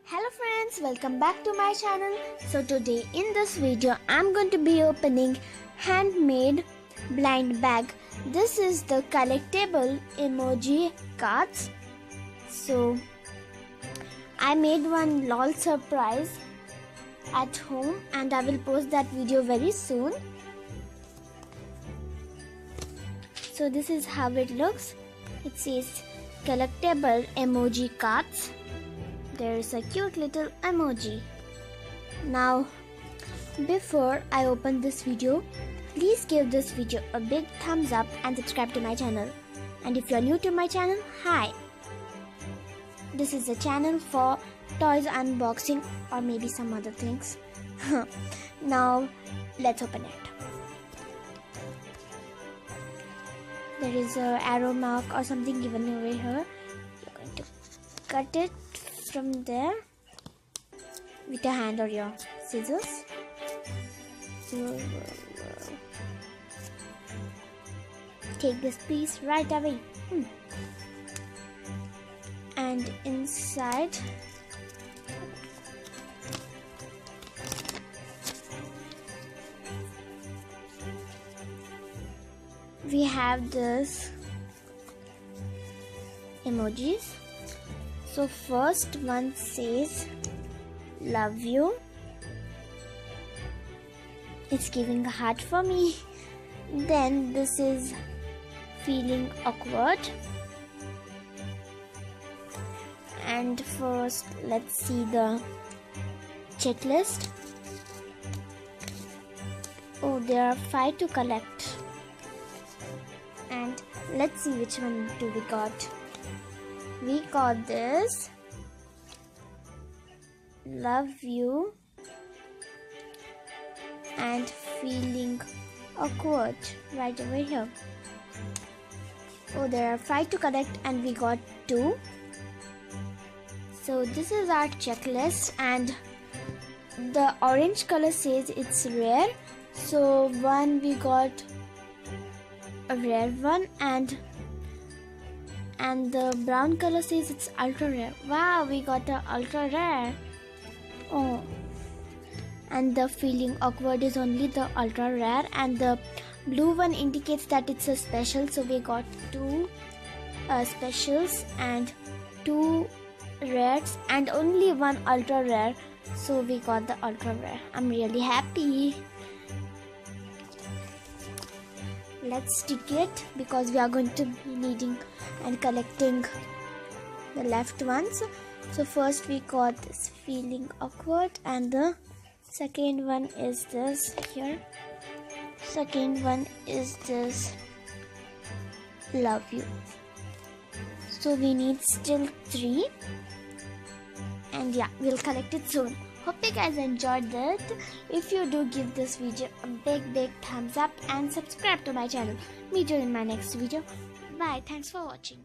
Hello friends, welcome back to my channel. So today in this video I'm going to be opening handmade blind bag. This is the collectible emoji cards. So I made one lol surprise at home and I will post that video very soon. So this is how it looks. It says collectible emoji cards. There is a cute little emoji. Now, before I open this video, please give this video a big thumbs up and subscribe to my channel. And if you are new to my channel, hi! This is a channel for toys unboxing or maybe some other things. Now, let's open it. There is a arrow mark or something given over here. You're going to cut it from there with a hand or your scissors. Take this piece right away. And inside we have this emojis. So first one says love you. It's giving a heart for me. Then this is feeling awkward. And first let's see the checklist. Oh, there are 5 to collect. And let's see which one do we got. We got this love you and feeling awkward right over here. Oh, there are 5 to collect and we got 2. So this is our checklist and the orange color says it's rare. So one we got a rare one and the brown color says it's ultra rare. Wow, we got the ultra rare. Oh, and the feeling awkward is only the ultra rare and the blue one indicates that it's a special. So we got 2 specials and 2 rares and only 1 ultra rare. So we got the ultra rare. I'm really happy. Let's stick it because we are going to be needing and collecting the left ones. So first we got this feeling awkward and the second one is this here. Second one is this love you. So we need still 3 and yeah, we'll collect it soon. Hope you guys enjoyed that. If you do, give this video a big thumbs up and subscribe to my channel. Meet you in my next video. Bye. Thanks for watching.